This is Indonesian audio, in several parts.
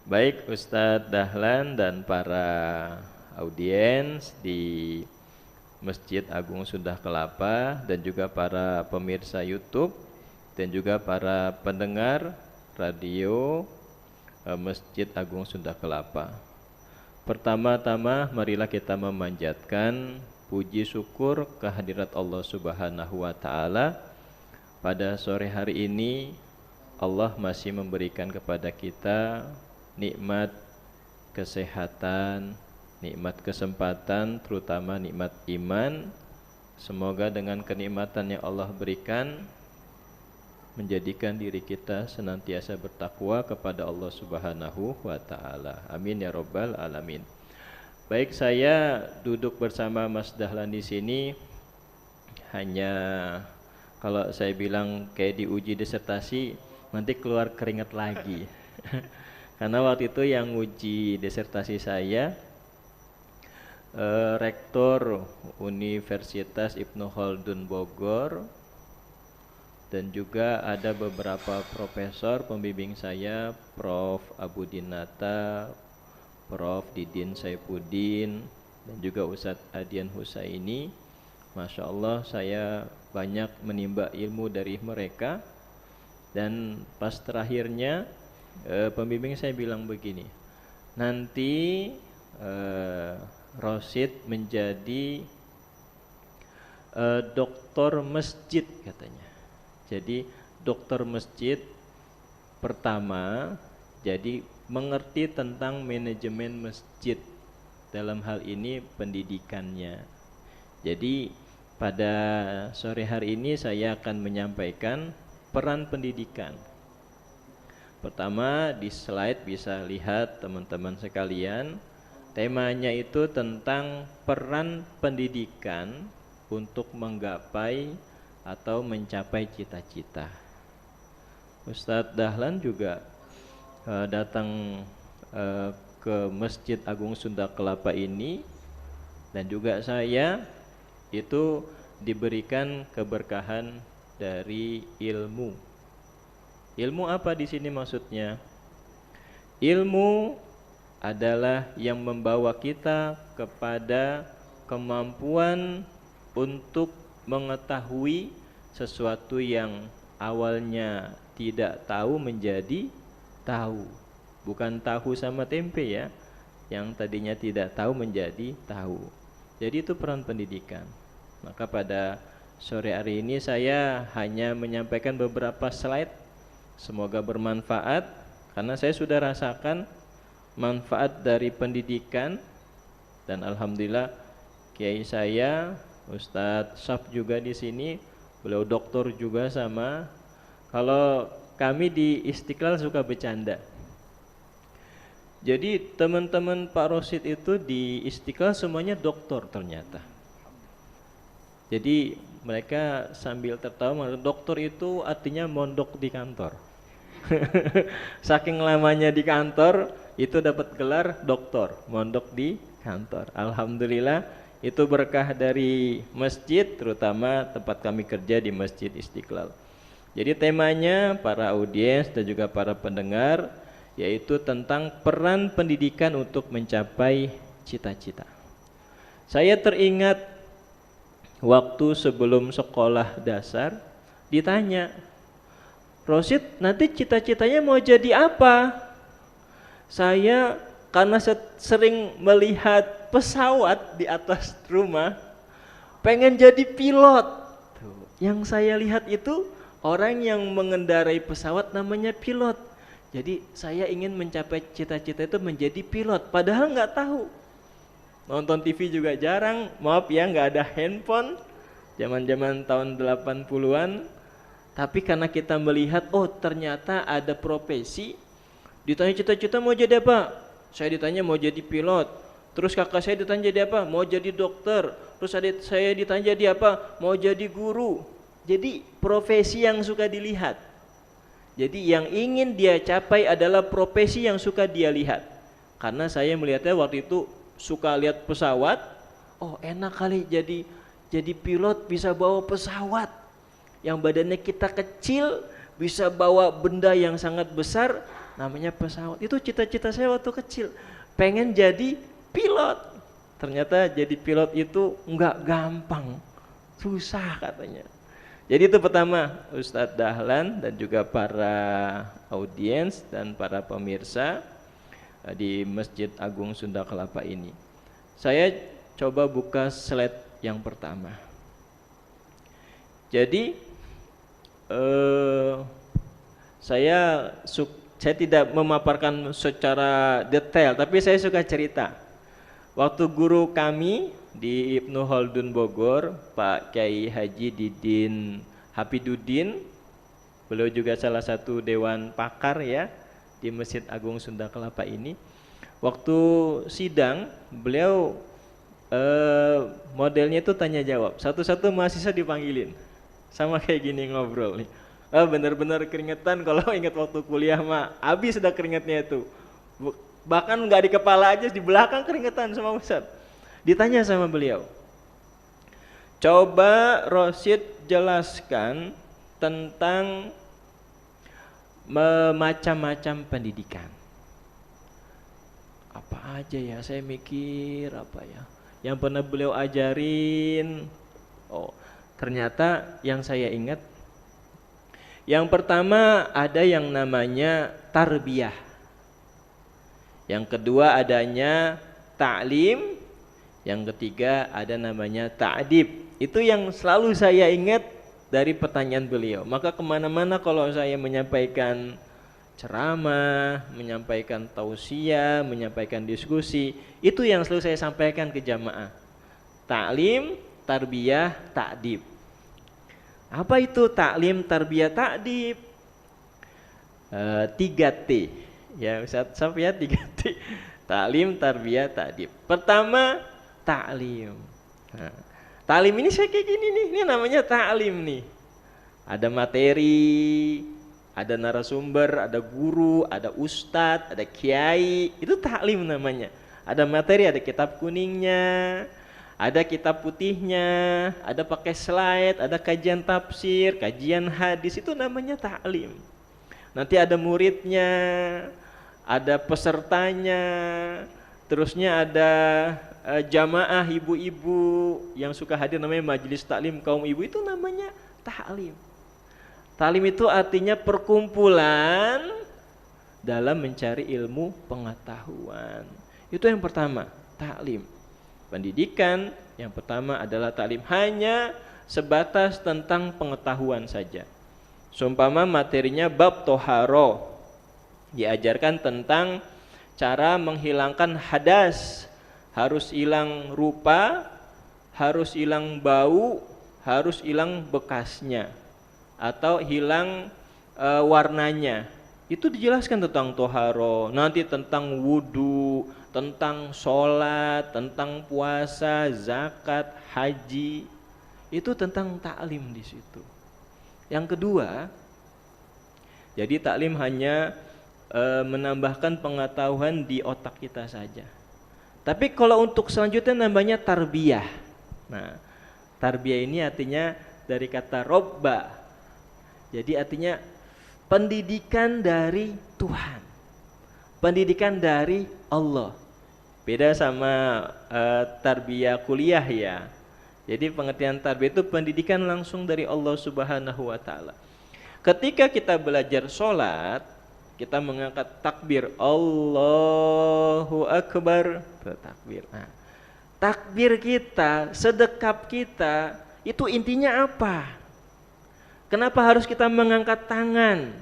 Baik Ustadz Dahlan dan para audiens di Masjid Agung Sunda Kelapa dan juga para pemirsa YouTube dan juga para pendengar radio Masjid Agung Sunda Kelapa. Pertama-tama marilah kita memanjatkan puji syukur kehadirat Allah Subhanahu wa taala. Pada sore hari ini Allah masih memberikan kepada kita nikmat kesehatan, nikmat kesempatan, terutama nikmat iman. Semoga dengan kenikmatan yang Allah berikan menjadikan diri kita senantiasa bertakwa kepada Allah Subhanahu wa taala. Amin ya rabbal alamin. Baik, saya duduk bersama Mas Dahlan di sini hanya kalau saya bilang kayak diuji disertasi nanti keluar keringat lagi. Karena waktu itu yang uji disertasi saya Rektor Universitas Ibnu Khaldun Bogor, dan juga ada beberapa profesor pembimbing saya, Prof. Abu Dinata, Prof. Didin Saifuddin, dan juga Ustadz Adian Husaini. Masya Allah, saya banyak menimba ilmu dari mereka. Dan pas terakhirnya pembimbing saya bilang begini, nanti Rosid menjadi doktor masjid katanya. Jadi dokter masjid pertama, jadi mengerti tentang manajemen masjid, dalam hal ini pendidikannya. Jadi pada sore hari ini saya akan menyampaikan peran pendidikan. Pertama, di slide bisa lihat teman-teman sekalian, temanya itu tentang peran pendidikan untuk menggapai atau mencapai cita-cita. Ustadz Dahlan juga datang ke Masjid Agung Sunda Kelapa ini, dan juga saya itu diberikan keberkahan dari ilmu. Ilmu apa di sini maksudnya? Ilmu adalah yang membawa kita kepada kemampuan untuk mengetahui sesuatu yang awalnya tidak tahu menjadi tahu. Bukan tahu sama tempe ya, yang tadinya tidak tahu menjadi tahu. Jadi itu peran pendidikan. Maka pada sore hari ini saya hanya menyampaikan beberapa slide. Semoga bermanfaat, karena saya sudah rasakan manfaat dari pendidikan. Dan alhamdulillah kiai saya Ustadz Syaf juga di sini, beliau doktor juga sama. Kalau kami di Istiqlal suka bercanda. Jadi teman-teman Pak Rosid itu di Istiqlal semuanya doktor ternyata. Jadi mereka sambil tertawa, doktor itu artinya mondok di kantor. Saking lamanya di kantor itu dapat gelar doktor, mondok di kantor. Alhamdulillah itu berkah dari masjid, terutama tempat kami kerja di Masjid Istiqlal. Jadi temanya para audiens dan juga para pendengar yaitu tentang peran pendidikan untuk mencapai cita-cita. Saya teringat waktu sebelum sekolah dasar ditanya, Rosid nanti cita-citanya mau jadi apa? Saya karena sering melihat pesawat di atas rumah, pengen jadi pilot. Yang saya lihat itu orang yang mengendarai pesawat namanya pilot. Jadi saya ingin mencapai cita-cita itu menjadi pilot, padahal nggak tahu. Nonton TV juga jarang, maaf ya, nggak ada handphone zaman-zaman tahun 80-an. Tapi karena kita melihat, oh ternyata ada profesi. Ditanya cita-cita mau jadi apa? Saya ditanya mau jadi pilot. Terus kakak saya ditanya jadi apa? Mau jadi dokter. Terus saya ditanya jadi apa? Mau jadi guru. Jadi profesi yang suka dilihat. Jadi yang ingin dia capai adalah profesi yang suka dia lihat. Karena saya melihatnya waktu itu suka lihat pesawat. Oh enak kali jadi pilot, bisa bawa pesawat yang badannya kita kecil, bisa bawa benda yang sangat besar, namanya pesawat. Itu cita-cita saya waktu kecil, pengen jadi pilot. Ternyata jadi pilot itu nggak gampang, susah katanya. Jadi itu pertama, Ustadz Dahlan dan juga para audiens dan para pemirsa di Masjid Agung Sunda Kelapa ini. Saya coba buka slide yang pertama. Jadi saya tidak memaparkan secara detail, tapi saya suka cerita. Waktu guru kami di Ibnu Khaldun Bogor, Pak Kiai Haji Didin Hafiduddin, beliau juga salah satu dewan pakar ya di Masjid Agung Sunda Kelapa ini. Waktu sidang, beliau modelnya itu tanya jawab, satu-satu mahasiswa dipanggilin, sama kayak gini ngobrol nih. Bener-bener keringetan kalau ingat waktu kuliah mah, habis sudah keringetnya itu. Bahkan nggak di kepala aja, di belakang keringetan sama Ustaz. Ditanya sama beliau, coba Rosid jelaskan tentang macam-macam pendidikan. Apa aja ya, saya mikir apa ya yang pernah beliau ajarin. Oh, ternyata yang saya ingat, yang pertama ada yang namanya tarbiyah, yang kedua adanya ta'lim, yang ketiga ada namanya ta'dib. Itu yang selalu saya ingat dari pertanyaan beliau. Maka kemana-mana kalau saya menyampaikan ceramah, menyampaikan tausiah, menyampaikan diskusi, itu yang selalu saya sampaikan ke jamaah. Ta'lim, tarbiyah, ta'dib. Apa itu ta'lim, tarbiyah, ta'dib? 3T. Ya, Ustaz Saf ya, 3T. Ta'lim, tarbiyah, ta'dib. Pertama, ta'lim. Nah, ta'lim ini saya kayak gini nih, ini namanya ta'lim nih. Ada materi, ada narasumber, ada guru, ada ustadz, ada kiai, itu ta'lim namanya. Ada materi, ada kitab kuningnya, ada kitab putihnya, ada pakai slide, ada kajian tafsir, kajian hadis, itu namanya ta'lim. Nanti ada muridnya, ada pesertanya, terusnya ada jamaah ibu-ibu yang suka hadir, namanya majelis taklim kaum ibu, itu namanya ta'lim. Ta'lim itu artinya perkumpulan dalam mencari ilmu pengetahuan. Itu yang pertama, ta'lim. Pendidikan yang pertama adalah ta'lim, hanya sebatas tentang pengetahuan saja. Seumpama materinya bab toharo, diajarkan tentang cara menghilangkan hadas, harus hilang rupa, harus hilang bau, harus hilang bekasnya, atau hilang warnanya. Itu dijelaskan tentang toharo, nanti tentang wudu, tentang sholat, tentang puasa, zakat, haji. Itu tentang ta'lim di situ. Yang kedua, jadi ta'lim hanya menambahkan pengetahuan di otak kita saja. Tapi kalau untuk selanjutnya namanya tarbiyah. Nah, tarbiyah ini artinya dari kata robba. Jadi artinya pendidikan dari Tuhan, pendidikan dari Allah. Beda sama tarbiyah kuliah ya. Jadi pengertian tarbiyah itu pendidikan langsung dari Allah Subhanahu wa taala. Ketika kita belajar sholat, kita mengangkat takbir, Allahu Akbar, takbir. Nah, takbir kita, sedekap kita, itu intinya apa? Kenapa harus kita mengangkat tangan?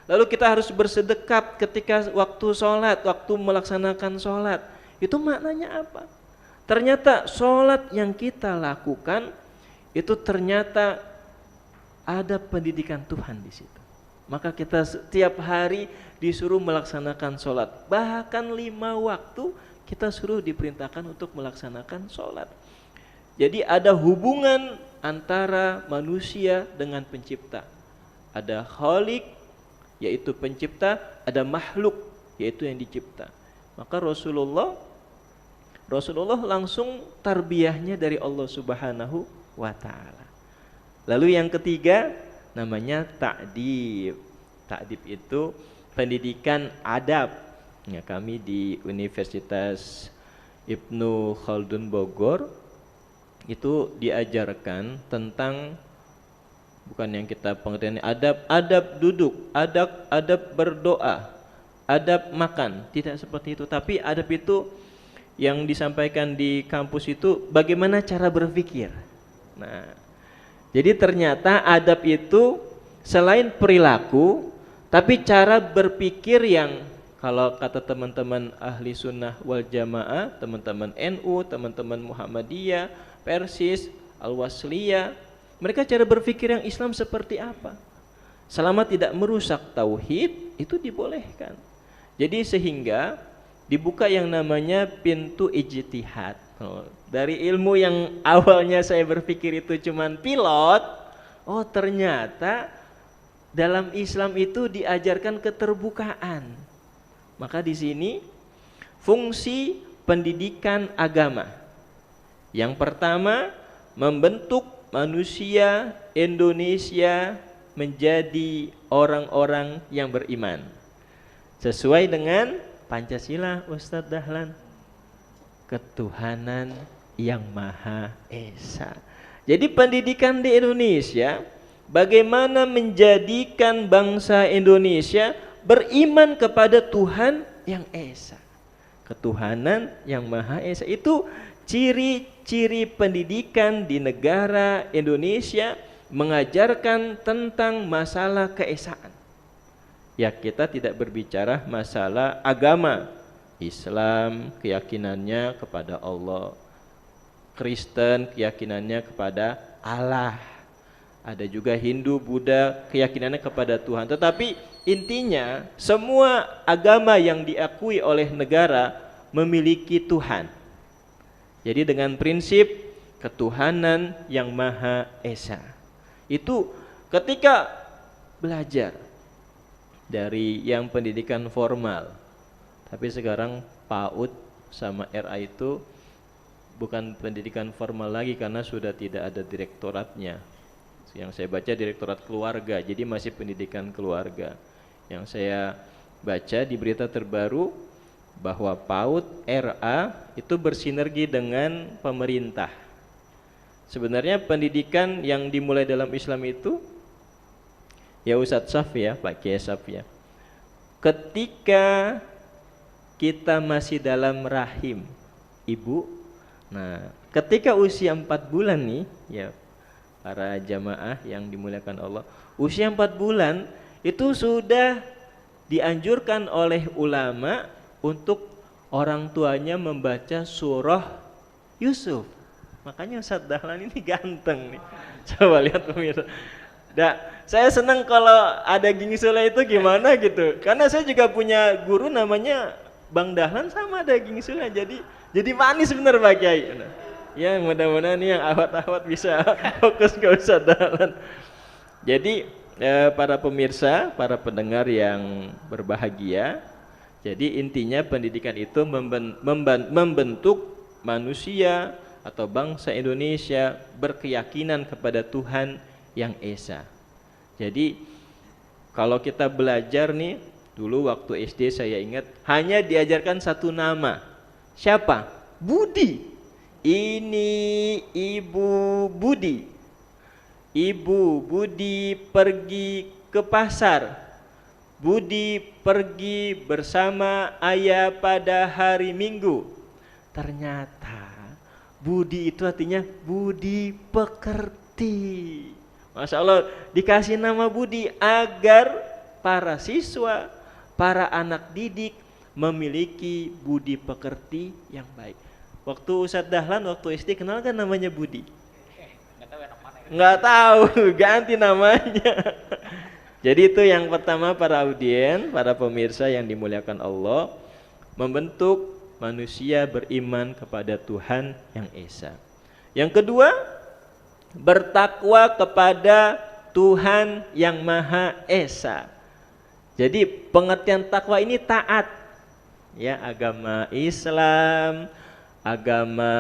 Lalu kita harus bersedekap ketika waktu sholat, waktu melaksanakan sholat. Itu maknanya apa? Ternyata sholat yang kita lakukan itu ternyata ada pendidikan Tuhan di situ. Maka kita setiap hari disuruh melaksanakan sholat. Bahkan 5 waktu kita suruh diperintahkan untuk melaksanakan sholat. Jadi ada hubungan antara manusia dengan pencipta. Ada khalik, yaitu pencipta, ada makhluk, yaitu yang dicipta. Maka Rasulullah langsung tarbiyahnya dari Allah Subhanahu wa ta'ala. Lalu yang ketiga namanya ta'dib. Ta'dib itu pendidikan adab. Ya, kami di Universitas Ibnu Khaldun Bogor itu diajarkan tentang, bukan yang kita pengertian adab duduk, adab berdoa, adab makan, tidak seperti itu. Tapi adab itu yang disampaikan di kampus itu bagaimana cara berpikir. Nah, jadi ternyata adab itu selain perilaku, tapi cara berpikir yang kalau kata teman-teman ahli sunnah wal jamaah, teman-teman NU, teman-teman Muhammadiyah, Persis, Al-Wasliyah, mereka cara berpikir yang Islam seperti apa? Selama tidak merusak tauhid, itu dibolehkan. Jadi sehingga dibuka yang namanya pintu ijtihad. Dari ilmu yang awalnya saya berpikir itu cuman pilot, oh ternyata dalam Islam itu diajarkan keterbukaan. Maka di sini fungsi pendidikan agama. Yang pertama, membentuk manusia Indonesia menjadi orang-orang yang beriman sesuai dengan Pancasila, Ustadz Dahlan, ketuhanan yang Maha Esa. Jadi pendidikan di Indonesia bagaimana menjadikan bangsa Indonesia beriman kepada Tuhan yang Esa, ketuhanan yang Maha Esa. Itu ciri-ciri pendidikan di negara Indonesia, mengajarkan tentang masalah keesaan. Ya, kita tidak berbicara masalah agama. Islam keyakinannya kepada Allah, Kristen keyakinannya kepada Allah, ada juga Hindu, Buddha keyakinannya kepada Tuhan. Tetapi intinya semua agama yang diakui oleh negara memiliki Tuhan. Jadi dengan prinsip ketuhanan yang Maha Esa. Itu ketika belajar dari yang pendidikan formal. Tapi sekarang PAUD sama RA itu bukan pendidikan formal lagi karena sudah tidak ada direktoratnya. Yang saya baca direktorat keluarga, jadi masih pendidikan keluarga. Yang saya baca di berita terbaru bahwa PAUD RA itu bersinergi dengan pemerintah. Sebenarnya pendidikan yang dimulai dalam Islam itu, ya Ustadz Saf ya, Pak Kiai Saf ya, ketika kita masih dalam rahim ibu, nah ketika usia 4 bulan nih ya, para jamaah yang dimuliakan Allah, usia 4 bulan itu sudah dianjurkan oleh ulama untuk orang tuanya membaca surah Yusuf. Makanya Ustadz Dahlan ini ganteng nih. Coba lihat pemirsa. Nah, saya senang kalau ada Gingsule itu gimana gitu. Karena saya juga punya guru namanya Bang Dahlan sama ada Gingsule. Jadi manis bener Pak Kiai. Ya mudah-mudahan nih yang awat-awat bisa fokus ke Ustadz Dahlan. Jadi para pemirsa, para pendengar yang berbahagia, jadi intinya pendidikan itu membentuk manusia atau bangsa Indonesia berkeyakinan kepada Tuhan yang Esa. Jadi kalau kita belajar nih, dulu waktu SD saya ingat hanya diajarkan satu nama. Siapa? Budi. Ini Ibu Budi. Ibu Budi pergi ke pasar. Budi pergi bersama ayah pada hari Minggu. Ternyata Budi itu artinya budi pekerti. Masya Allah, dikasih nama Budi agar para siswa, para anak didik memiliki budi pekerti yang baik. Waktu Ustadz Dahlan waktu SD kenal kan namanya Budi? Nggak tahu, ganti namanya. Jadi itu yang pertama para audien, para pemirsa yang dimuliakan Allah, membentuk manusia beriman kepada Tuhan yang Esa. Yang kedua, bertakwa kepada Tuhan yang Maha Esa. Jadi pengertian takwa ini taat. Ya, agama Islam, agama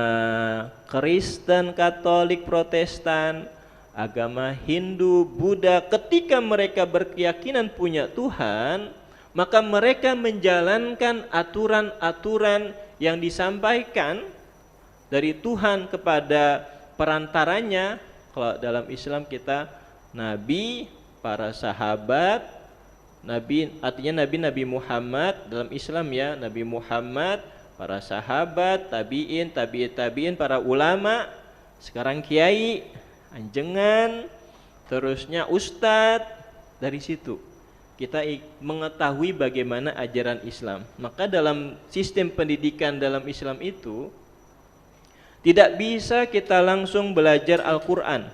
Kristen, Katolik, Protestan, agama Hindu, Buddha, ketika mereka berkeyakinan punya Tuhan, maka mereka menjalankan aturan-aturan yang disampaikan dari Tuhan kepada perantaranya. Kalau dalam Islam kita nabi, para sahabat, nabi artinya Nabi Muhammad dalam Islam ya, Nabi Muhammad, para sahabat, tabi'in, tabi'in, para ulama, sekarang kiai, anjengan, terusnya ustadz. Dari situ kita mengetahui bagaimana ajaran Islam. Maka dalam sistem pendidikan dalam Islam itu tidak bisa kita langsung belajar Al-Quran,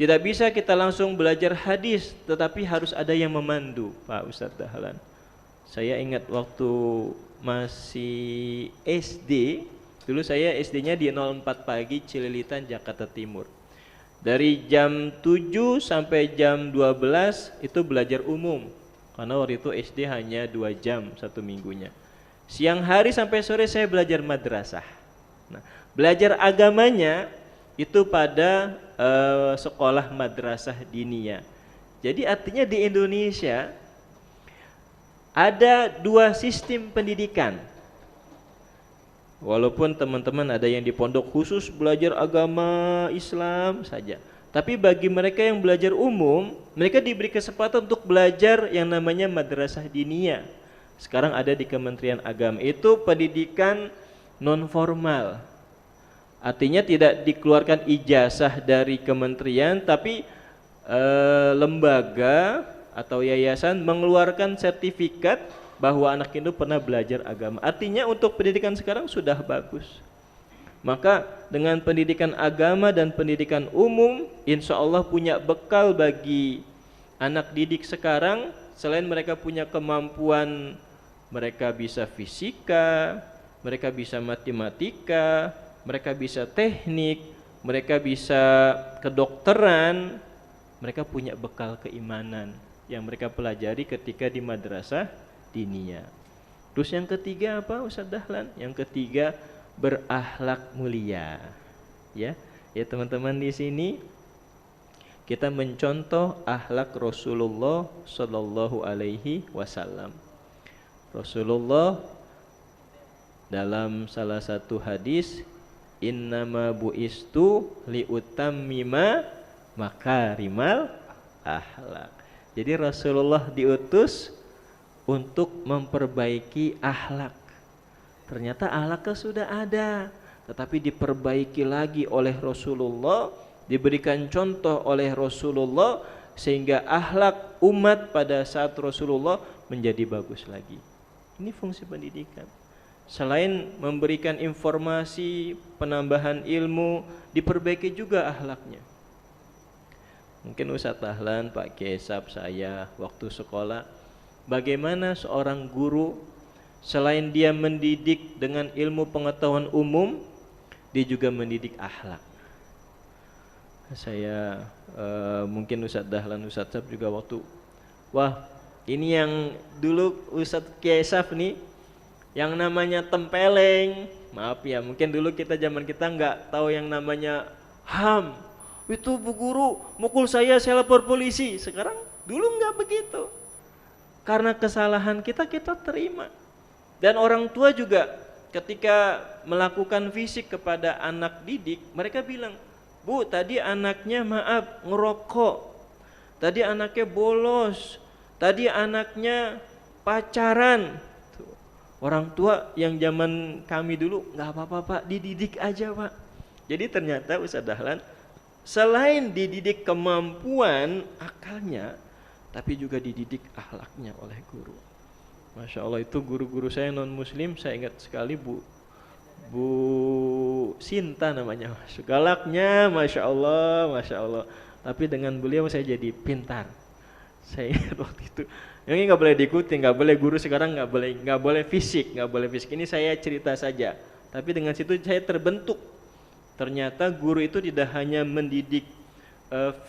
tidak bisa kita langsung belajar hadis, tetapi harus ada yang memandu. Pak Ustadz Dahlan, saya ingat waktu masih SD, dulu saya SD-nya di 04 pagi Cililitan, Jakarta Timur. Dari jam 7 sampai jam 12 itu belajar umum, karena waktu itu SD hanya 2 jam satu minggunya. Siang hari sampai sore saya belajar madrasah. Nah, belajar agamanya itu pada sekolah madrasah diniyah. Jadi artinya di Indonesia ada 2 sistem pendidikan. Walaupun teman-teman ada yang di pondok khusus belajar agama Islam saja, tapi bagi mereka yang belajar umum, mereka diberi kesempatan untuk belajar yang namanya madrasah diniyah. Sekarang ada di Kementerian Agama, itu pendidikan non formal. Artinya tidak dikeluarkan ijazah dari kementerian, tapi lembaga atau yayasan mengeluarkan sertifikat bahwa anak itu pernah belajar agama. Artinya untuk pendidikan sekarang sudah bagus. Maka dengan pendidikan agama dan pendidikan umum, insya Allah punya bekal bagi anak didik sekarang. Selain mereka punya kemampuan, mereka bisa fisika, mereka bisa matematika, mereka bisa teknik, mereka bisa kedokteran, mereka punya bekal keimanan yang mereka pelajari ketika di madrasah diniyah. Terus yang ketiga apa Ustaz Dahlan? Yang ketiga berakhlak mulia. Ya teman-teman, di sini kita mencontoh akhlak Rasulullah Sallallahu Alaihi Wasallam. Rasulullah dalam salah satu hadis, innama bu'istu liutammima makarimal akhlak. Jadi Rasulullah diutus untuk memperbaiki akhlak. Ternyata akhlaknya sudah ada, tetapi diperbaiki lagi oleh Rasulullah, diberikan contoh oleh Rasulullah, sehingga akhlak umat pada saat Rasulullah menjadi bagus lagi. Ini fungsi pendidikan. Selain memberikan informasi, penambahan ilmu, diperbaiki juga akhlaknya. Mungkin Ustadz Dahlan, Pak Kesab, saya waktu sekolah, bagaimana seorang guru selain dia mendidik dengan ilmu pengetahuan umum, dia juga mendidik akhlak. Saya mungkin Ustadz Dahlan, Ustadz Sab juga waktu, wah ini yang dulu Ustadz Kesab nih, yang namanya tempeleng, maaf ya, mungkin dulu zaman kita nggak tahu yang namanya HAM. Itu bu guru mukul saya lapor polisi. Sekarang dulu nggak begitu. Karena kesalahan kita terima. Dan orang tua juga ketika melakukan fisik kepada anak didik, mereka bilang, "Bu, tadi anaknya maaf ngerokok. Tadi anaknya bolos. Tadi anaknya pacaran." Orang tua yang zaman kami dulu, nggak apa-apa Pak, dididik aja Pak. Jadi ternyata Ustadz Dahlan, selain dididik kemampuan akalnya, tapi juga dididik akhlaknya oleh guru. Masya Allah, itu guru-guru saya non muslim, saya ingat sekali Bu Sinta namanya. Galaknya Masya Allah. Tapi dengan beliau saya jadi pintar. Saya ingat waktu itu, yang ini nggak boleh diikuti, nggak boleh guru sekarang, nggak boleh fisik. Ini saya cerita saja. Tapi dengan situ saya terbentuk. Ternyata guru itu tidak hanya mendidik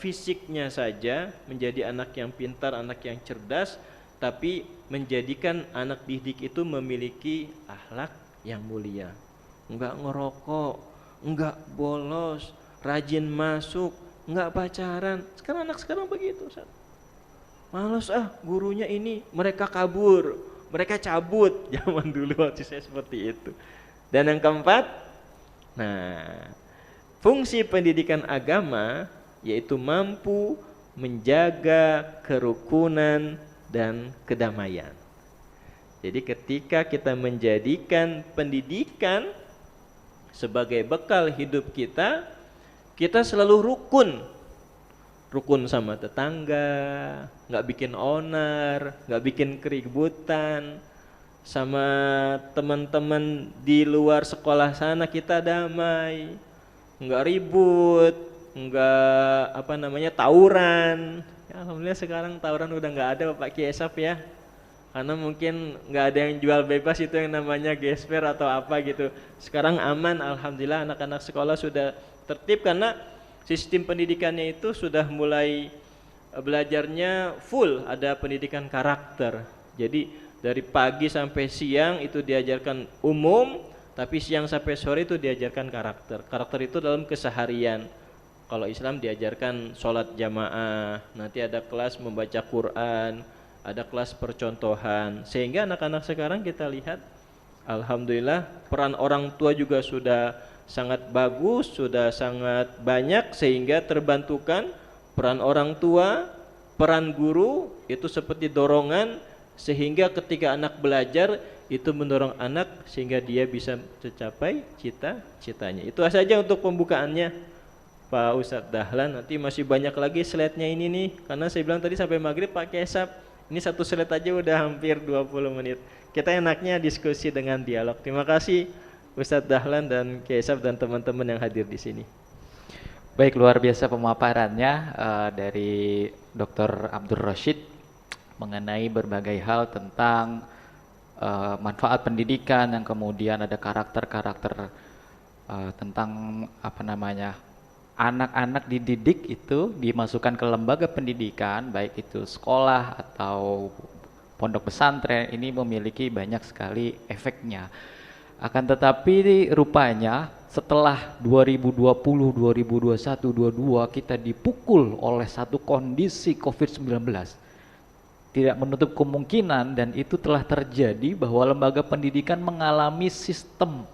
fisiknya saja, menjadi anak yang pintar, anak yang cerdas, tapi menjadikan anak didik itu memiliki akhlak yang mulia. Enggak ngerokok, enggak bolos, rajin masuk, enggak pacaran. Sekarang anak sekarang begitu, Ustaz. Males gurunya ini, mereka kabur, mereka cabut. Zaman dulu waktu saya seperti itu. Dan yang keempat, nah, fungsi pendidikan agama yaitu mampu menjaga kerukunan dan kedamaian. Jadi ketika kita menjadikan pendidikan sebagai bekal hidup kita, kita selalu rukun. Rukun sama tetangga, nggak bikin onar, nggak bikin keributan. Sama teman-teman di luar sekolah sana kita damai, nggak ribut, nggak tawuran. Ya, alhamdulillah sekarang tawuran udah nggak ada Pak Kiai Esaf ya. Karena mungkin nggak ada yang jual bebas itu yang namanya gesper atau apa gitu. Sekarang aman, alhamdulillah anak-anak sekolah sudah tertib karena sistem pendidikannya itu sudah mulai belajarnya full, ada pendidikan karakter. Jadi dari pagi sampai siang itu diajarkan umum, tapi siang sampai sore itu diajarkan karakter. Karakter itu dalam keseharian. Kalau Islam diajarkan sholat jamaah, nanti ada kelas membaca Quran, ada kelas percontohan, sehingga anak-anak sekarang kita lihat alhamdulillah peran orang tua juga sudah sangat bagus, sudah sangat banyak, sehingga terbantukan peran orang tua, peran guru itu seperti dorongan, sehingga ketika anak belajar itu mendorong anak sehingga dia bisa tercapai cita-citanya. Itu saja untuk pembukaannya Pak Ustadz Dahlan. Nanti masih banyak lagi slide-nya ini nih, karena saya bilang tadi sampai maghrib Pak Kesap. Ini satu slide aja udah hampir 20 menit. Kita enaknya diskusi dengan dialog. Terima kasih Ustadz Dahlan dan Kesap dan teman-teman yang hadir di sini. Baik, luar biasa pemaparannya dari Dr. Abdul Rashid mengenai berbagai hal tentang manfaat pendidikan, yang kemudian ada karakter-karakter tentang anak-anak dididik itu dimasukkan ke lembaga pendidikan, baik itu sekolah atau pondok pesantren, ini memiliki banyak sekali efeknya. Akan tetapi rupanya setelah 2020, 2021, 2022 kita dipukul oleh satu kondisi COVID-19. Tidak menutup kemungkinan, dan itu telah terjadi, bahwa lembaga pendidikan mengalami sistem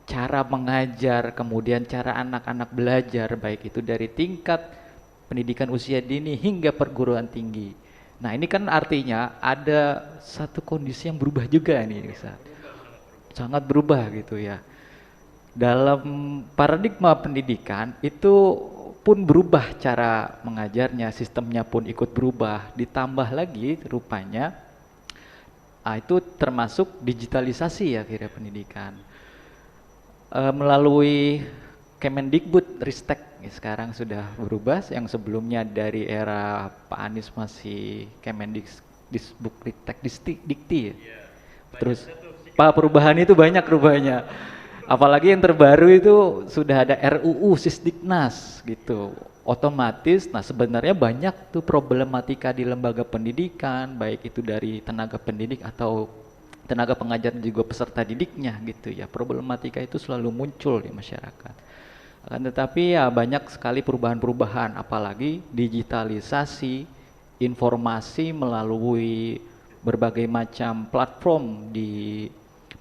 cara mengajar, kemudian cara anak-anak belajar, baik itu dari tingkat pendidikan usia dini hingga perguruan tinggi. Nah, ini kan artinya ada satu kondisi yang berubah juga nih, Ustaz. Sangat berubah gitu ya. Dalam paradigma pendidikan itu pun berubah cara mengajarnya, sistemnya pun ikut berubah. Ditambah lagi rupanya itu termasuk digitalisasi ya kira pendidikan. Melalui Kemendikbud Ristek sekarang sudah berubah, yang sebelumnya dari era Pak Anies masih Kemendikbud Dikti ya. Terus Pak perubahan itu banyak rupanya. Apalagi yang terbaru itu sudah ada RUU Sisdiknas gitu. Otomatis, nah sebenarnya banyak tuh problematika di lembaga pendidikan, baik itu dari tenaga pendidik atau tenaga pengajar juga peserta didiknya gitu ya. Problematika itu selalu muncul di masyarakat. Akan tetapi ya banyak sekali perubahan-perubahan, apalagi digitalisasi informasi melalui berbagai macam platform di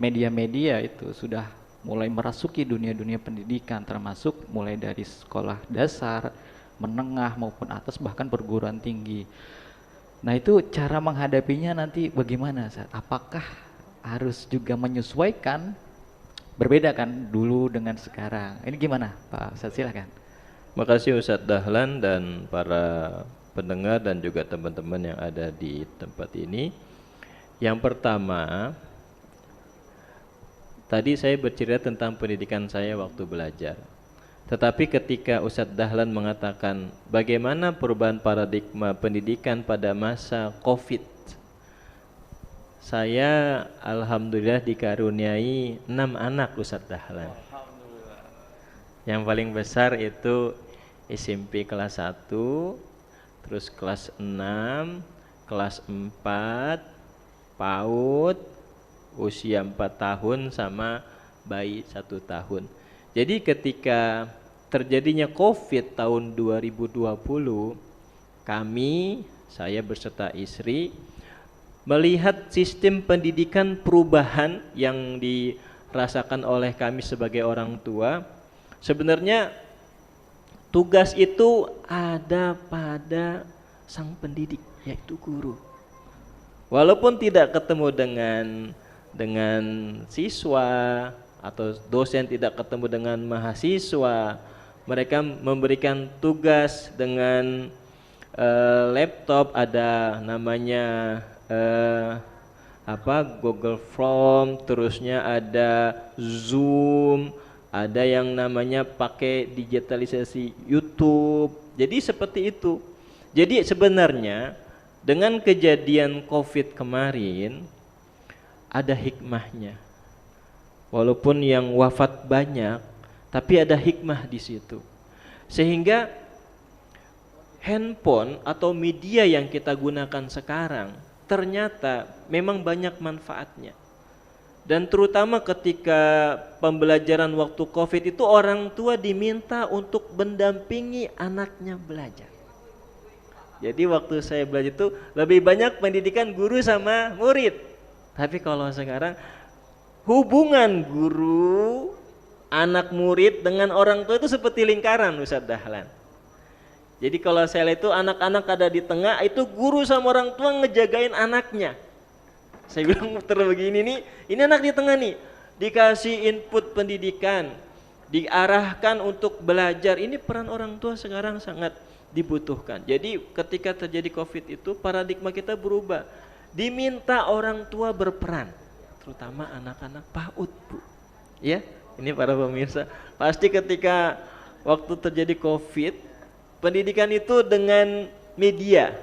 media-media itu sudah mulai merasuki dunia-dunia pendidikan, termasuk mulai dari sekolah dasar, menengah maupun atas, bahkan perguruan tinggi. Nah, itu cara menghadapinya nanti bagaimana, Ustaz? Apakah harus juga menyesuaikan, berbeda kan dulu dengan sekarang? Ini gimana Pak Ustaz, silakan. Makasih Ustadz Dahlan dan para pendengar dan juga teman-teman yang ada di tempat ini. Yang pertama, tadi saya bercerita tentang pendidikan saya waktu belajar. Tetapi ketika Ustadz Dahlan mengatakan bagaimana perubahan paradigma pendidikan pada masa COVID, saya alhamdulillah dikaruniai 6 anak Ustadz Dahlan. Yang paling besar itu SMP kelas 1, terus kelas 6, kelas 4, PAUD, usia 4 tahun sama bayi 1 tahun. Jadi ketika terjadinya COVID tahun 2020, kami saya beserta istri melihat sistem pendidikan perubahan yang dirasakan oleh kami sebagai orang tua. Sebenarnya tugas itu ada pada sang pendidik, yaitu guru. Walaupun tidak ketemu dengan siswa atau dosen tidak ketemu dengan mahasiswa, mereka memberikan tugas dengan laptop, ada namanya Google Form, terusnya ada Zoom, ada yang namanya pakai digitalisasi YouTube. Jadi seperti itu. Jadi sebenarnya dengan kejadian COVID kemarin ada hikmahnya. Walaupun yang wafat banyak, tapi ada hikmah di situ. Sehingga handphone atau media yang kita gunakan sekarang ternyata memang banyak manfaatnya. Dan terutama ketika pembelajaran waktu COVID itu orang tua diminta untuk mendampingi anaknya belajar. Jadi waktu saya belajar itu lebih banyak pendidikan guru sama murid. Tapi kalau sekarang hubungan guru, anak murid dengan orang tua itu seperti lingkaran, Ustaz Dahlan. Jadi kalau saya lihat itu anak-anak ada di tengah, itu guru sama orang tua ngejagain anaknya. Saya bilang muter begini nih, ini anak di tengah nih, dikasih input pendidikan, diarahkan untuk belajar. Ini peran orang tua sekarang sangat dibutuhkan. Jadi ketika terjadi COVID itu paradigma kita berubah. Diminta orang tua berperan, terutama anak-anak PAUD, Bu. Ya, ini para pemirsa, pasti ketika waktu terjadi COVID, pendidikan itu dengan media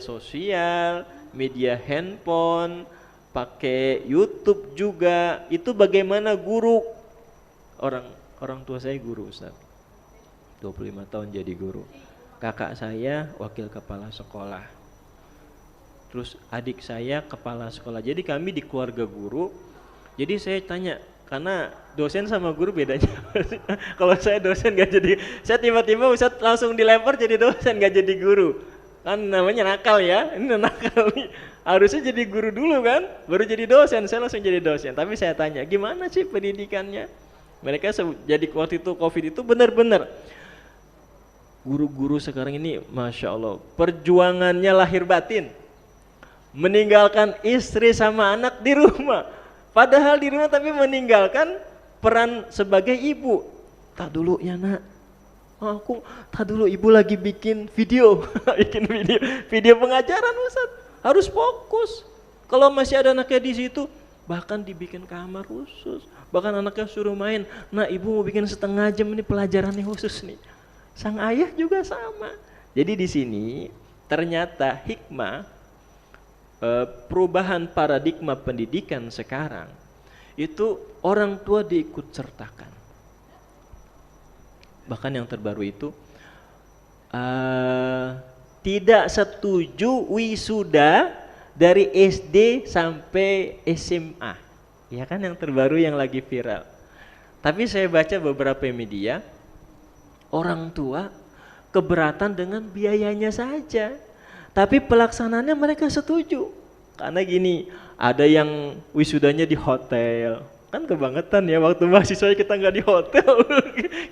sosial, media handphone, pakai YouTube juga. Itu bagaimana guru, orang tua saya guru, Ustaz. 25 tahun jadi guru. Kakak saya wakil kepala sekolah. Terus adik saya kepala sekolah. Jadi kami di keluarga guru. Jadi saya tanya, karena dosen sama guru bedanya. Kalau saya dosen gak jadi, saya tiba-tiba Ustaz langsung dilempar jadi dosen gak jadi guru. Kan namanya nakal ya, ini nakal nih. Harusnya jadi guru dulu kan, baru jadi dosen. Saya langsung jadi dosen. Tapi saya tanya, gimana sih pendidikannya? Mereka jadi waktu itu COVID itu benar-benar. Guru-guru sekarang ini Masya Allah, perjuangannya lahir batin. Meninggalkan istri sama anak di rumah. Padahal di rumah tapi meninggalkan peran sebagai ibu. Tak dulu ya nak, tak dulu ibu lagi bikin video. video pengajaran Ustaz. Harus fokus. Kalau masih ada anaknya di situ, bahkan dibikin kamar khusus. Bahkan anaknya suruh main. Nah ibu mau bikin setengah jam ini pelajarannya khusus nih. Sang ayah juga sama. Jadi di sini ternyata hikmah perubahan paradigma pendidikan sekarang itu orang tua diikut sertakan. Bahkan yang terbaru itu tidak setuju wisuda dari SD sampai SMA. Ya kan yang terbaru yang lagi viral. Tapi saya baca beberapa media, orang tua keberatan dengan biayanya saja. Tapi pelaksanaannya mereka setuju. Karena gini, ada yang wisudanya di hotel. Kan kebangetan ya, waktu mahasiswa kita nggak di hotel.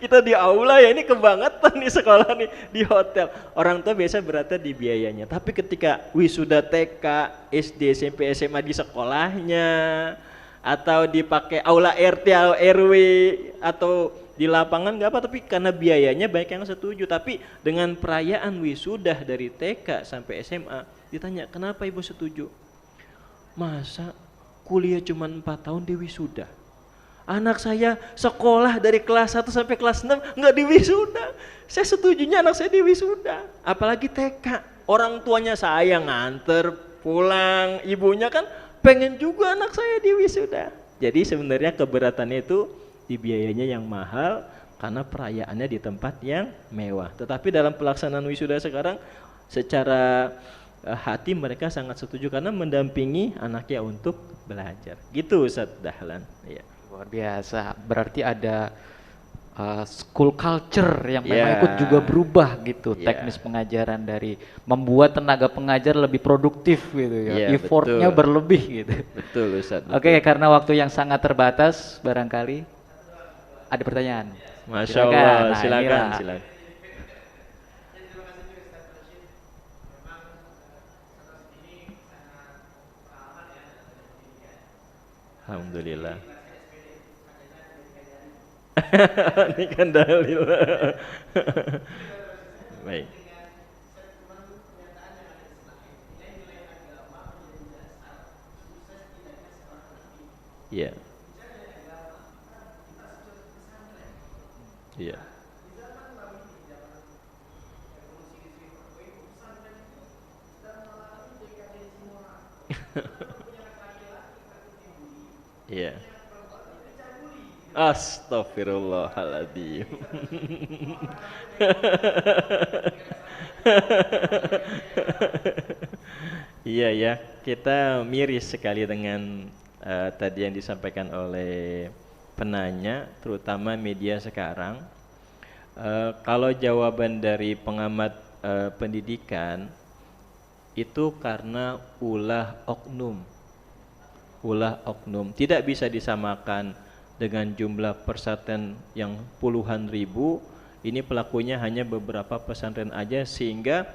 Kita di aula ya, ini kebangetan nih sekolah nih di hotel. Orang tua biasa berata di biayanya. Tapi ketika wisuda TK, SD, SMP, SMA di sekolahnya, atau dipakai aula RT, aula RW, atau di lapangan nggak apa, tapi karena biayanya banyak yang setuju. Tapi dengan perayaan wisuda dari TK sampai SMA, ditanya kenapa ibu setuju? Masa kuliah cuma 4 tahun di wisuda? Anak saya sekolah dari kelas 1 sampai kelas 6 nggak di wisuda. Saya setujunya anak saya di wisuda. Apalagi TK, orang tuanya saya nganter pulang, ibunya kan pengen juga anak saya di wisuda. Jadi sebenarnya keberatannya itu di biayanya yang mahal karena perayaannya di tempat yang mewah. Tetapi dalam pelaksanaan wisuda sekarang secara hati mereka sangat setuju karena mendampingi anaknya untuk belajar. Gitu Ustaz Dahlan. Ya. Luar biasa. Berarti ada school culture yang memang Ya. ikut juga berubah gitu, Ya. teknis pengajaran dari membuat tenaga pengajar lebih produktif gitu ya, Iya, effortnya betul. berlebih gitu. Betul Ustadz, Oke, betul. karena waktu yang sangat terbatas, barangkali ada pertanyaan. Masya Allah, Silakan. Nah, silakan, inilah. silakan. Alhamdulillah. Ini kan dalil. Baik. Iya. Iya. Iya. Astagfirullahaladzim. Iya ya, kita miris sekali dengan tadi yang disampaikan oleh penanya, terutama media sekarang. Kalau jawaban dari pengamat pendidikan itu karena ulah oknum, tidak bisa disamakan dengan jumlah pesantren yang puluhan ribu. Ini pelakunya hanya beberapa pesantren aja, sehingga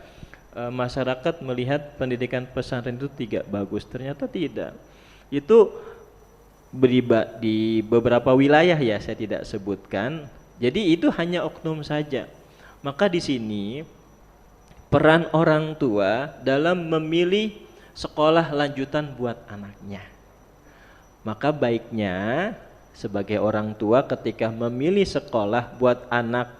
masyarakat melihat pendidikan pesantren itu tidak bagus. Ternyata tidak. Itu di beberapa wilayah ya, saya tidak sebutkan. Jadi itu hanya oknum saja. Maka di sini peran orang tua dalam memilih sekolah lanjutan buat anaknya. Maka baiknya sebagai orang tua ketika memilih sekolah buat anak,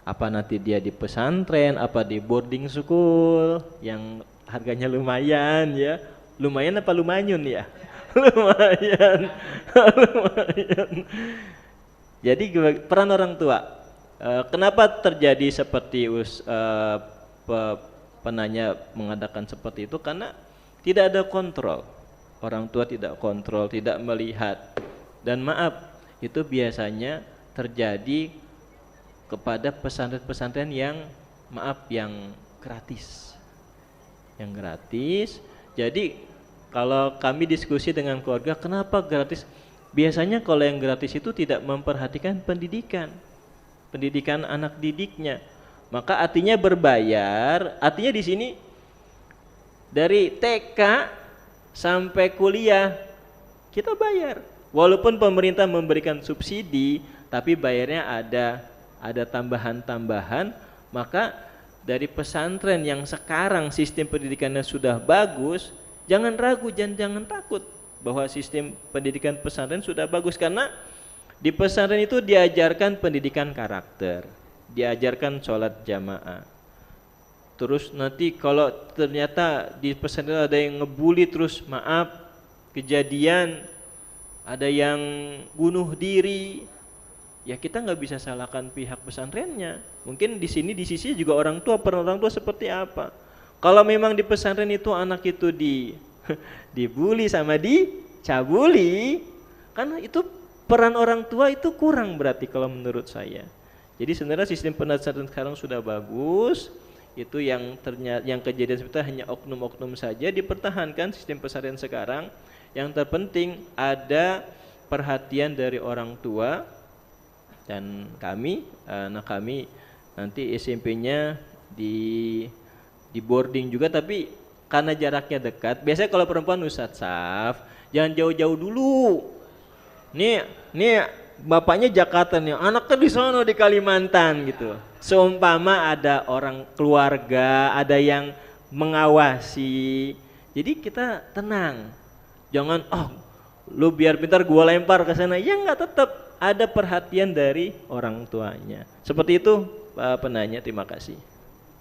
apa nanti dia di pesantren, apa di boarding school yang harganya lumayan ya. Lumayan apa lumanyun ya? Lumayan. Lumayan. Jadi peran orang tua. Kenapa terjadi seperti penanya mengadakan seperti itu? Karena tidak ada kontrol. Orang tua tidak kontrol, tidak melihat. Dan maaf, itu biasanya terjadi kepada pesantren-pesantren yang yang gratis. Yang gratis. Jadi kalau kami diskusi dengan keluarga, kenapa gratis? Biasanya kalau yang gratis itu tidak memperhatikan pendidikan anak didiknya. Maka artinya berbayar, artinya di sini dari TK sampai kuliah kita bayar. Walaupun pemerintah memberikan subsidi, tapi bayarnya ada tambahan-tambahan. Maka dari pesantren yang sekarang sistem pendidikannya sudah bagus, jangan ragu, jangan takut bahwa sistem pendidikan pesantren sudah bagus, karena di pesantren itu diajarkan pendidikan karakter, diajarkan sholat jamaah. Terus nanti kalau ternyata di pesantren ada yang ngebully, terus kejadian ada yang bunuh diri, ya kita nggak bisa salahkan pihak pesantrennya. Mungkin di sisi juga orang tua, peran orang tua seperti apa. Kalau memang di pesantren itu anak itu dibully sama dicabuli, karena itu peran orang tua itu kurang berarti kalau menurut saya. Jadi sebenarnya sistem pesantren sekarang sudah bagus. Itu yang ternyata yang kejadian seperti itu hanya oknum-oknum saja, dipertahankan sistem pesantren sekarang. Yang terpenting ada perhatian dari orang tua. Dan kami, anak kami nanti SMP-nya di boarding juga, tapi karena jaraknya dekat. Biasanya kalau perempuan Ustadz Saf, jangan jauh-jauh dulu. Nih bapaknya Jakarta nih, anaknya di sono di Kalimantan gitu. Seumpama ada orang keluarga, ada yang mengawasi. Jadi kita tenang. Jangan lu biar pintar gua lempar ke sana. Ya enggak, tetap ada perhatian dari orang tuanya. Seperti itu Pak penanya, terima kasih.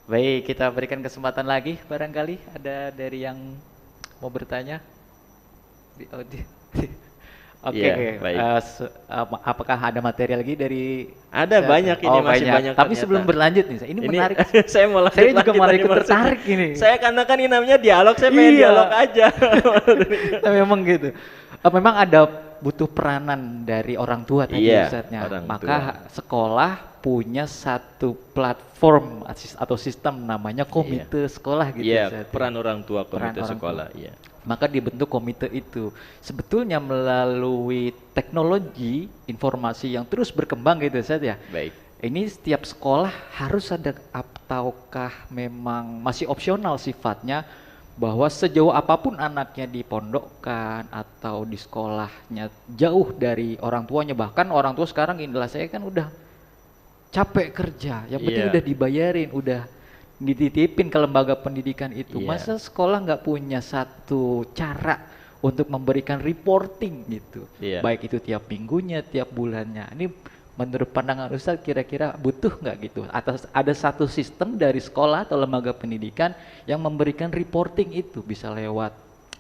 Baik, kita berikan kesempatan lagi, barangkali ada dari yang mau bertanya. Oke, Iya, oke. baik. Apakah ada materi lagi dari Ada banyak ini, Oh, masih banyak Tapi ternyata. sebelum berlanjut nih, ini menarik. Saya mau lanjut Saya juga lagi malah tadi ikut maksudnya. tertarik ini. Saya karena kan ini namanya dialog, saya pengen Iya. dialog aja. Nah, memang gitu. Memang ada butuh peranan dari orang tua tadi Iya, Ustadznya. orang Maka tua. sekolah punya satu platform atau sistem namanya komite sekolah gitu Iya, Ustadz. peran orang tua Peran komite orang sekolah, iya. Maka dibentuk komite itu. Sebetulnya melalui teknologi informasi yang terus berkembang gitu Ustadz ya. Baik. Ini setiap sekolah harus ada ataukah memang masih opsional sifatnya bahwa sejauh apapun anaknya dipondokkan atau di sekolahnya jauh dari orang tuanya, bahkan orang tua sekarang inilah saya kan udah capek kerja, yang penting Iya. udah dibayarin, udah dititipin ke lembaga pendidikan itu. Iya. Masa sekolah nggak punya satu cara untuk memberikan reporting gitu, Iya. baik itu tiap minggunya, tiap bulannya. Ini menurut pandangan Ustadz kira-kira butuh nggak gitu? Atau ada satu sistem dari sekolah atau lembaga pendidikan yang memberikan reporting itu, bisa lewat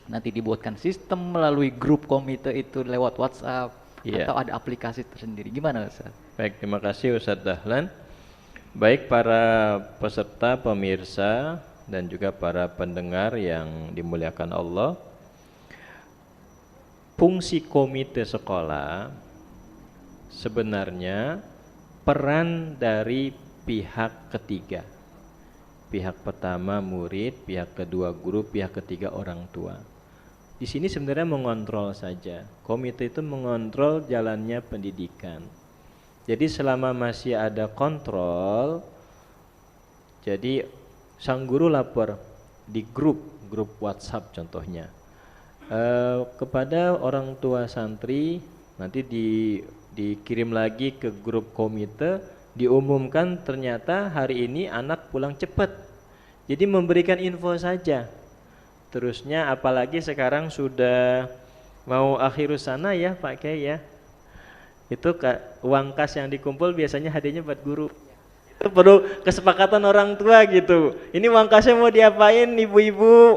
nanti dibuatkan sistem melalui grup komite itu lewat WhatsApp Iya. atau ada aplikasi tersendiri. Gimana Ustadz? Baik, terima kasih Ustadz Dahlan. Baik para peserta, pemirsa, dan juga para pendengar yang dimuliakan Allah. Fungsi komite sekolah sebenarnya peran dari pihak ketiga. Pihak pertama murid, pihak kedua guru, pihak ketiga orang tua. Di sini sebenarnya mengontrol saja. Komite itu mengontrol jalannya pendidikan. Jadi selama masih ada kontrol, jadi sang guru lapor di grup WhatsApp contohnya kepada orang tua santri, nanti dikirim lagi ke grup komite, diumumkan ternyata hari ini anak pulang cepat. Jadi memberikan info saja. Terusnya apalagi sekarang sudah mau akhirus sana ya Pak Kiai ya. Itu uang kas yang dikumpul biasanya hadiahnya buat guru. Itu perlu kesepakatan orang tua gitu. Ini uang kasnya mau diapain ibu-ibu?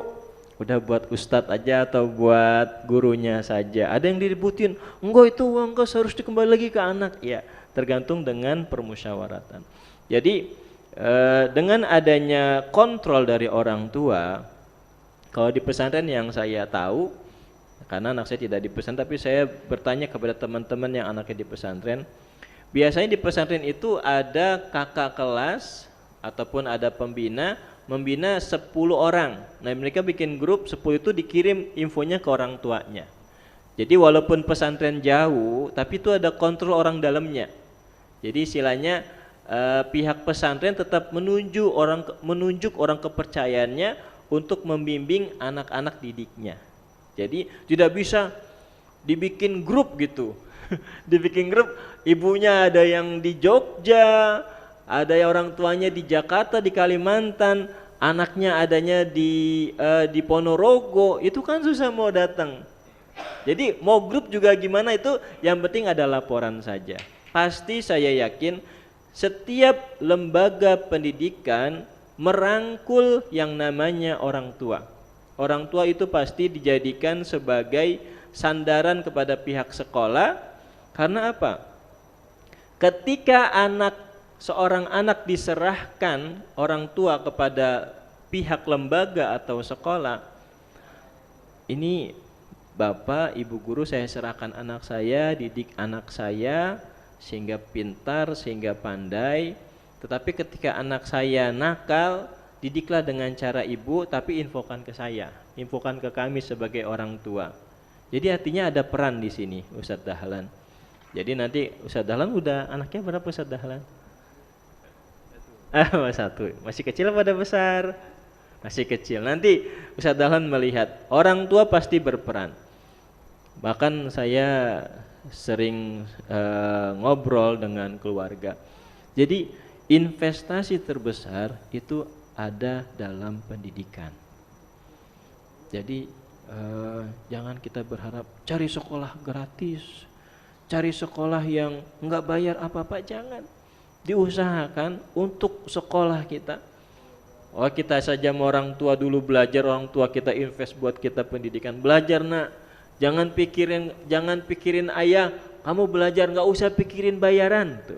Udah buat ustadz aja atau buat gurunya saja. Ada yang diributin, enggak itu uang kas harus dikembali lagi ke anak. Ya, tergantung dengan permusyawaratan. Jadi dengan adanya kontrol dari orang tua, kalau di pesantren yang saya tahu, karena anak saya tidak di pesantren, tapi saya bertanya kepada teman-teman yang anaknya di pesantren, biasanya di pesantren itu ada kakak kelas ataupun ada pembina, membina 10 orang. Nah mereka bikin grup 10 itu dikirim infonya ke orang tuanya. Jadi walaupun pesantren jauh, tapi itu ada kontrol orang dalamnya. Jadi istilahnya pihak pesantren tetap menunjuk orang kepercayaannya untuk membimbing anak-anak didiknya. Jadi tidak bisa dibikin grup gitu. Dibikin grup, ibunya ada yang di Jogja, ada yang orang tuanya di Jakarta, di Kalimantan, anaknya adanya di Ponorogo, itu kan susah mau datang. Jadi mau grup juga gimana itu, yang penting ada laporan saja. Pasti saya yakin setiap lembaga pendidikan merangkul yang namanya orang tua. Orang tua itu pasti dijadikan sebagai sandaran kepada pihak sekolah. Karena apa? Ketika seorang anak diserahkan orang tua kepada pihak lembaga atau sekolah, ini Bapak, Ibu guru, saya serahkan anak saya, didik anak saya sehingga pintar, sehingga pandai. Tetapi ketika anak saya nakal, didiklah dengan cara ibu, tapi infokan ke saya, infokan ke kami sebagai orang tua. Jadi artinya ada peran di sini, Ustadz Dahlan. Jadi nanti Ustadz Dahlan udah anaknya berapa Ustadz Dahlan? Satu. Masih kecil apa udah besar? Masih kecil. Nanti Ustadz Dahlan melihat orang tua pasti berperan. Bahkan saya sering ngobrol dengan keluarga. Jadi investasi terbesar itu ada dalam pendidikan. Jadi jangan kita berharap cari sekolah gratis, cari sekolah yang enggak bayar apa-apa, jangan. Diusahakan untuk sekolah kita. Oh kita saja mau orang tua dulu belajar, orang tua kita invest buat kita pendidikan, belajar nak. Jangan pikirin ayah, kamu belajar nggak usah pikirin bayaran tuh.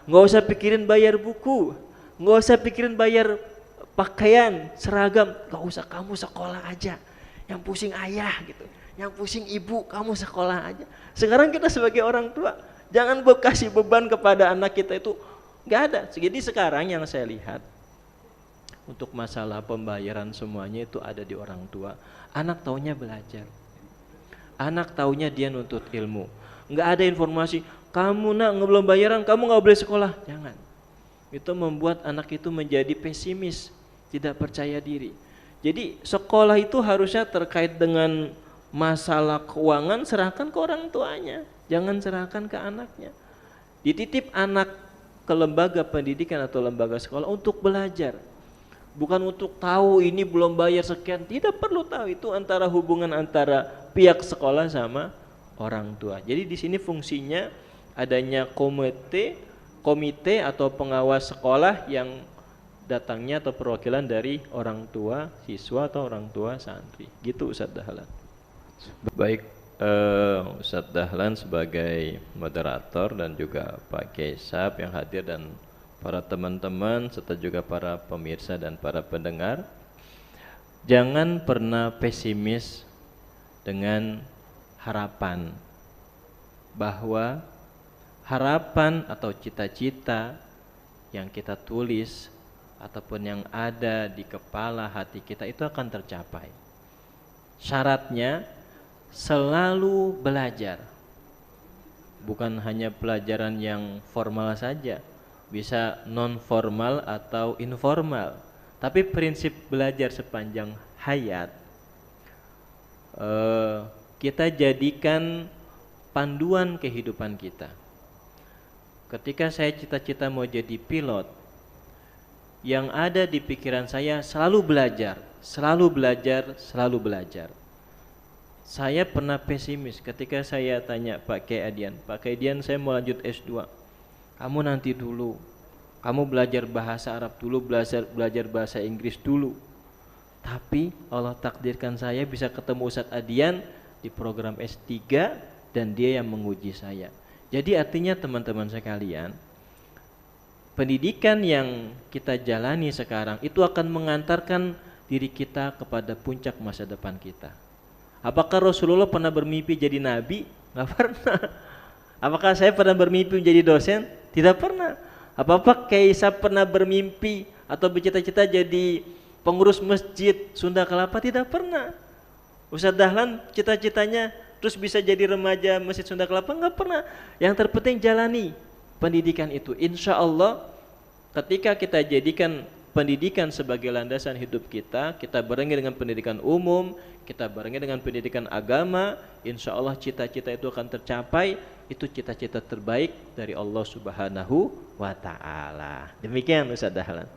Nggak usah pikirin bayar buku, nggak usah pikirin bayar pakaian, seragam, nggak usah, kamu sekolah aja. Yang pusing ayah gitu, yang pusing ibu, kamu sekolah aja. Sekarang kita sebagai orang tua, jangan kasih beban kepada anak kita itu, nggak ada. Jadi sekarang yang saya lihat, untuk masalah pembayaran semuanya itu ada di orang tua. Anak taunya belajar. Anak taunya dia nuntut ilmu. Nggak ada informasi, kamu nak belum bayaran, kamu nggak boleh sekolah. Jangan. Itu membuat anak itu menjadi pesimis, tidak percaya diri. Jadi sekolah itu harusnya terkait dengan masalah keuangan, serahkan ke orang tuanya. Jangan serahkan ke anaknya. Dititip anak ke lembaga pendidikan atau lembaga sekolah untuk belajar. Bukan untuk tahu ini belum bayar sekian, tidak perlu tahu, itu antara hubungan antara pihak sekolah sama orang tua. Jadi di sini fungsinya adanya komite atau pengawas sekolah yang datangnya atau perwakilan dari orang tua siswa atau orang tua santri. Gitu Ustadz Dahlan. Baik, Ustadz Dahlan sebagai moderator dan juga Pak Kiai Ishaq yang hadir dan para teman-teman serta juga para pemirsa dan para pendengar, jangan pernah pesimis dengan harapan bahwa harapan atau cita-cita yang kita tulis ataupun yang ada di kepala hati kita itu akan tercapai. Syaratnya selalu belajar, bukan hanya pelajaran yang formal saja, bisa non formal atau informal, tapi prinsip belajar sepanjang hayat kita jadikan panduan kehidupan kita. Ketika saya cita-cita mau jadi pilot, yang ada di pikiran saya selalu belajar, selalu belajar, selalu belajar. Saya pernah pesimis ketika saya tanya Pak Kiai Adian, Pak Kiai Adian saya mau lanjut S2, kamu nanti dulu, kamu belajar bahasa Arab dulu, belajar bahasa Inggris dulu. Tapi Allah takdirkan saya bisa ketemu Ustadz Adian di program S3 dan dia yang menguji saya. Jadi artinya teman-teman sekalian, pendidikan yang kita jalani sekarang itu akan mengantarkan diri kita kepada puncak masa depan kita. Apakah Rasulullah pernah bermimpi jadi nabi? Nggak pernah. Apakah saya pernah bermimpi menjadi dosen? Tidak pernah. Apa-apa Kiai Ishaq pernah bermimpi atau bercita-cita jadi pengurus masjid Sunda Kelapa? Tidak pernah. Ustadz Dahlan cita-citanya terus bisa jadi remaja Masjid Sunda Kelapa? Nggak pernah. Yang terpenting jalani pendidikan itu. Insya Allah ketika kita jadikan pendidikan sebagai landasan hidup kita, kita barengi dengan pendidikan umum, kita barengi dengan pendidikan agama, insya Allah cita-cita itu akan tercapai. Itu cita-cita terbaik dari Allah Subhanahu wa Ta'ala. Demikian Ustadz Dahlan.